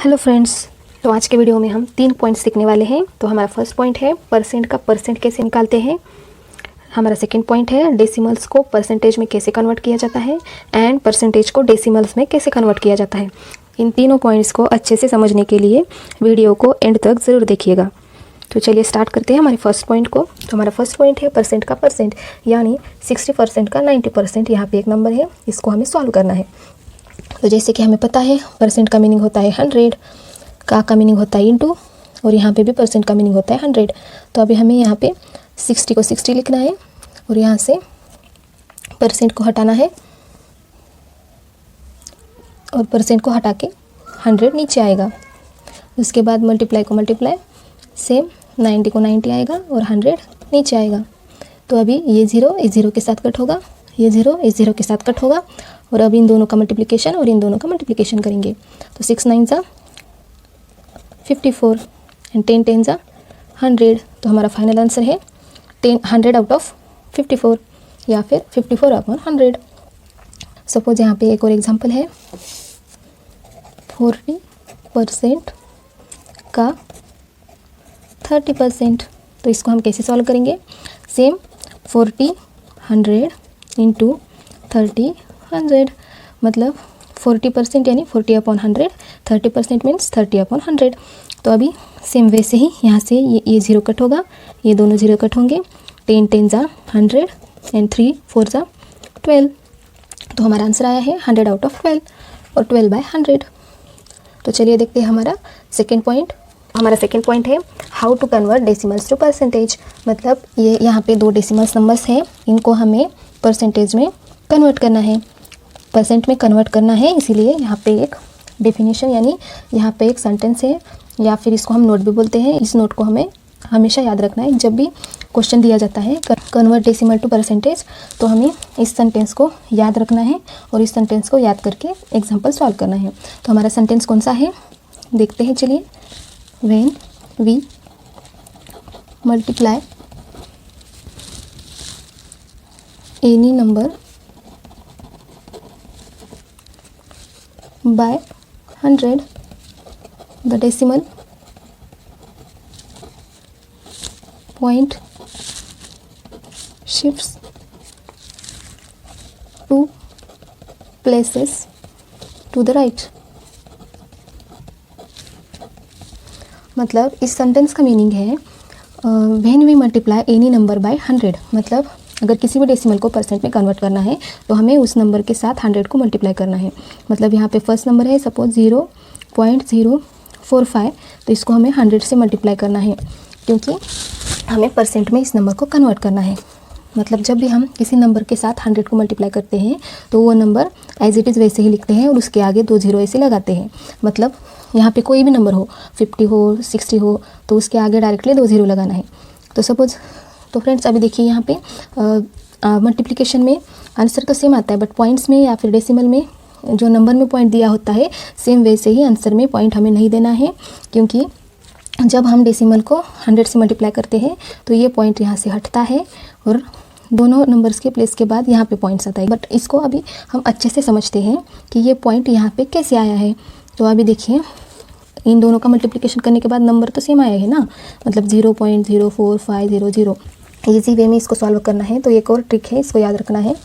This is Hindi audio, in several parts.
हेलो फ्रेंड्स, तो आज के वीडियो में हम 3 पॉइंट सीखने वाले हैं। तो हमारा फर्स्ट पॉइंट है परसेंट का परसेंट कैसे निकालते हैं। हमारा सेकंड पॉइंट है डेसिमल्स को परसेंटेज में कैसे कन्वर्ट किया जाता है एंड परसेंटेज को डेसिमल्स में कैसे कन्वर्ट किया जाता है। इन तीनों पॉइंट्स को अच्छे से समझने के लिए वीडियो को एंड तक ज़रूर देखिएगा। तो चलिए स्टार्ट करते हैं हमारे फर्स्ट पॉइंट को। तो हमारा फर्स्ट पॉइंट है परसेंट का परसेंट, यानी 60% का 90%। यहाँ पे एक नंबर है, इसको हमें सॉल्व करना है। तो जैसे कि हमें पता है परसेंट का मीनिंग होता है 100, का मीनिंग होता है इंटू, और यहाँ पे भी परसेंट का मीनिंग होता है 100। तो अभी हमें यहाँ पे 60 को 60 लिखना है और यहाँ से परसेंट को हटाना है और परसेंट को हटा के 100 नीचे आएगा। उसके बाद मल्टीप्लाई को मल्टीप्लाई, सेम 90 को 90 आएगा और 100 नीचे आएगा। तो अभी ये 0 इस 0 के साथ कट होगा, ये 0 इस 0 के साथ कट होगा, और अब इन दोनों का मल्टीप्लिकेशन और इन दोनों का मल्टीप्लिकेशन करेंगे। तो 6 9 ज़ा 54 एंड 10 10 ज़ा 100। तो हमारा फाइनल आंसर है 100 आउट ऑफ 54 या फिर 54 अपॉन 100। सपोज यहाँ पे एक और एग्जांपल है, 40% का 30%। तो इसको हम कैसे सॉल्व करेंगे। सेम 40 100 इंटू 30 100, मतलब 40% यानी 40 अपॉन 100, 30% मीन्स 30 अपॉन 100। तो अभी सेम वैसे ही यहाँ से ये 0 कट होगा, ये दोनों 0 कट होंगे। 10 10 ज़ा 100 एंड 3 4 ज़ा 12। तो हमारा आंसर आया है 100 आउट ऑफ 12 और 12/100। तो चलिए देखते हैं हमारा सेकेंड पॉइंट। हमारा सेकेंड पॉइंट है how to convert decimals to percentage. मतलब ये यहाँ पे 2 डेसिमल्स नंबर्स हैं, इनको हमें परसेंटेज में कन्वर्ट करना है, परसेंट में कन्वर्ट करना है। इसीलिए यहाँ पे एक डेफिनेशन यानी यहाँ पे एक सेंटेंस है, या फिर इसको हम नोट भी बोलते हैं। इस नोट को हमें हमेशा याद रखना है। जब भी क्वेश्चन दिया जाता है कन्वर्ट डेसिमल टू परसेंटेज, तो हमें इस सेंटेंस को याद रखना है और इस सेंटेंस को याद करके एग्जाम्पल सॉल्व करना है। तो हमारा सेंटेंस कौन सा है देखते हैं। चलिए, when we multiply any number by 100, the decimal point shifts 2 places to the right। मतलब इस सेंटेंस का मीनिंग है when we multiply any number by 100। मतलब अगर किसी भी डेसिमल को परसेंट में कन्वर्ट करना है तो हमें उस नंबर के साथ 100 को मल्टीप्लाई करना है। मतलब यहाँ पे फर्स्ट नंबर है सपोज 0.045, तो इसको हमें 100 से मल्टीप्लाई करना है, क्योंकि हमें परसेंट में इस नंबर को कन्वर्ट करना है। मतलब जब भी हम किसी नंबर के साथ 100 को मल्टीप्लाई करते हैं तो वो नंबर एज इट इज़ वैसे ही लिखते हैं और उसके आगे 2 0 ऐसे लगाते हैं। मतलब यहाँ पे कोई भी नंबर हो, 50 हो 60 हो, तो उसके आगे डायरेक्टली 2 0 लगाना है। तो सपोज, तो फ्रेंड्स अभी देखिए यहाँ पे मल्टीप्लिकेशन में आंसर तो सेम आता है, बट पॉइंट्स में या फिर डेसिमल में जो नंबर में पॉइंट दिया होता है सेम वैसे ही आंसर में पॉइंट हमें नहीं देना है, क्योंकि जब हम डेसिमल को 100 से मल्टीप्लाई करते हैं तो ये पॉइंट यहाँ से हटता है और दोनों नंबर्स के प्लेस के बाद यहाँ पे पॉइंट्स आता है। बट इसको अभी हम अच्छे से समझते हैं कि ये पॉइंट यहाँ पे कैसे आया है। तो अभी देखिए, इन दोनों का मल्टीप्लिकेशन करने के बाद नंबर तो सेम आया है ना, मतलब 0.04500। ईजी वे में इसको सॉल्व करना है। तो एक और ट्रिक है, इसको याद रखना है।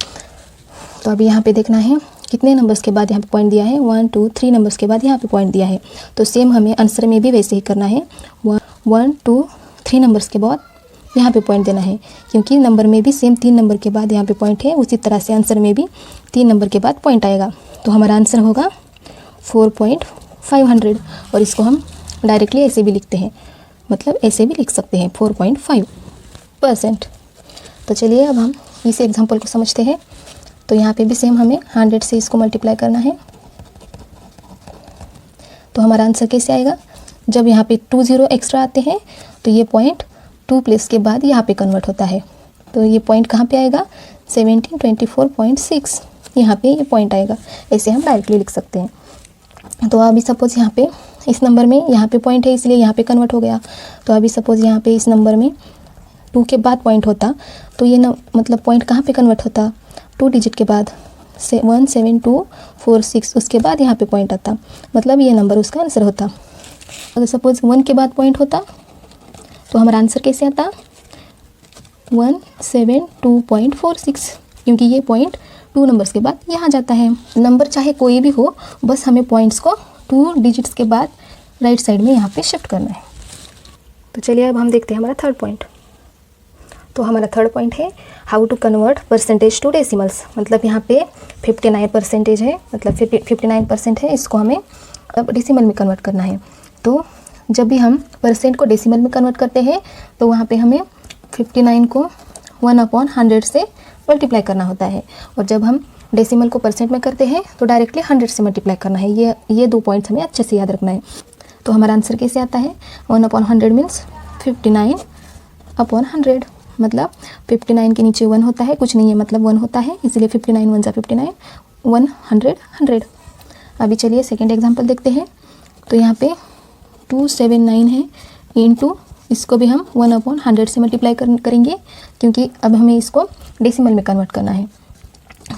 तो अभी यहाँ पे देखना है कितने नंबर्स के बाद यहाँ पे पॉइंट दिया है, 1 2 3 नंबर्स के बाद यहाँ पे पॉइंट दिया है। तो सेम हमें आंसर में भी वैसे ही करना है, 1 2 3 नंबर्स के बाद यहाँ पे पॉइंट देना है, क्योंकि नंबर में भी सेम 3 नंबर के बाद यहाँ पे पॉइंट है, उसी तरह से आंसर में भी 3 नंबर के बाद पॉइंट आएगा। तो हमारा आंसर होगा 4.500, और इसको हम डायरेक्टली ऐसे भी लिखते हैं, मतलब ऐसे भी लिख सकते हैं 4.5%। तो चलिए अब हम इस एग्जांपल को समझते हैं। तो यहाँ पे भी सेम हमें 100 से इसको मल्टीप्लाई करना है। तो हमारा आंसर कैसे आएगा, जब यहाँ पे 2 0 एक्स्ट्रा आते हैं तो ये पॉइंट 2 प्लेस के बाद यहाँ पे कन्वर्ट होता है। तो ये पॉइंट कहाँ पे आएगा, 1724.6, यहाँ पे ये पॉइंट आएगा। ऐसे हम डायरेक्टली लिख सकते हैं। तो अभी सपोज यहाँ पे इस नंबर में यहाँ पे पॉइंट है, इसलिए यहाँ पे कन्वर्ट हो गया। तो अभी सपोज यहाँ पे इस नंबर में 2 के बाद पॉइंट होता तो ये मतलब पॉइंट कहाँ पे कन्वर्ट होता, 2 डिजिट के बाद। 17246, उसके बाद यहाँ पे पॉइंट आता, मतलब ये नंबर उसका आंसर होता। अगर सपोज 1 के बाद पॉइंट होता तो हमारा आंसर कैसे आता 172.46, क्योंकि ये पॉइंट 2 नंबर्स के बाद यहाँ जाता है। नंबर चाहे कोई भी हो, बस हमें पॉइंट्स को 2 डिजिट्स के बाद राइट साइड में यहाँ पे शिफ्ट करना है। तो चलिए अब हम देखते हैं हमारा थर्ड पॉइंट। तो हमारा थर्ड पॉइंट है how to convert percentage to decimals. मतलब यहाँ पे 59% है, मतलब 59% है, इसको हमें अब डेसिमल में कन्वर्ट करना है। तो जब भी हम परसेंट को डेसिमल में कन्वर्ट करते हैं तो वहाँ पे हमें 59 को 1/100 से मल्टीप्लाई करना होता है, और जब हम डेसिमल को परसेंट में करते हैं तो डायरेक्टली 100 से मल्टीप्लाई करना है। ये 2 पॉइंट्स हमें अच्छे से याद रखना है। तो हमारा आंसर कैसे आता है 1/100 मीन्स 59/100, मतलब 59 के नीचे 1 होता है, कुछ नहीं है मतलब 1 होता है, इसलिए 59 1 जा 59, 100 100। अभी चलिए सेकेंड एग्जाम्पल देखते हैं। तो यहाँ पे 279 है इंटू, इसको भी हम 1/100 से मल्टीप्लाई करेंगे, क्योंकि अब हमें इसको डेसिमल में कन्वर्ट करना है।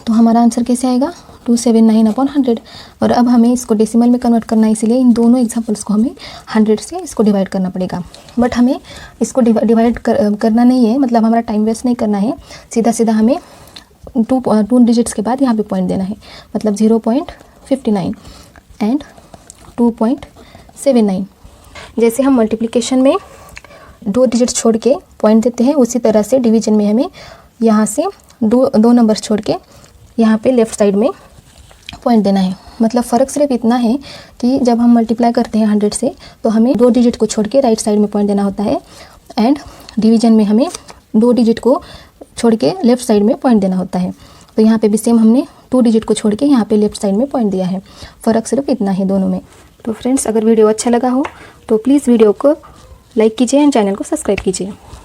तो हमारा आंसर कैसे आएगा 279/100, और अब हमें इसको डेसिमल में कन्वर्ट करना है, इसीलिए इन दोनों एग्जाम्पल्स को हमें 100 से इसको डिवाइड करना पड़ेगा। बट हमें इसको डिवाइड करना नहीं है, मतलब हमारा टाइम वेस्ट नहीं करना है, सीधा सीधा हमें 2 डिजिट्स के बाद यहाँ पे पॉइंट देना है, मतलब 0.59 एंड 2.79। जैसे हम मल्टीप्लिकेशन में 2 डिजिट्स छोड़ के पॉइंट देते हैं, उसी तरह से डिवीजन में हमें यहाँ से दो नंबर्स छोड़ के यहाँ पे लेफ़्ट साइड में पॉइंट देना है। मतलब फ़र्क सिर्फ इतना है कि जब हम मल्टीप्लाई करते हैं 100 से तो हमें 2 डिजिट को छोड़ के राइट साइड में पॉइंट देना होता है, एंड डिवीजन में हमें 2 डिजिट को छोड़ के लेफ़्ट साइड में पॉइंट देना होता है। तो यहाँ पे भी सेम हमने 2 डिजिट को छोड़ के यहाँ पे लेफ़्ट साइड में पॉइंट दिया है। फ़र्क सिर्फ इतना है दोनों में। तो फ्रेंड्स, अगर वीडियो अच्छा लगा हो तो प्लीज़ वीडियो को लाइक कीजिए एंड चैनल को सब्सक्राइब कीजिए।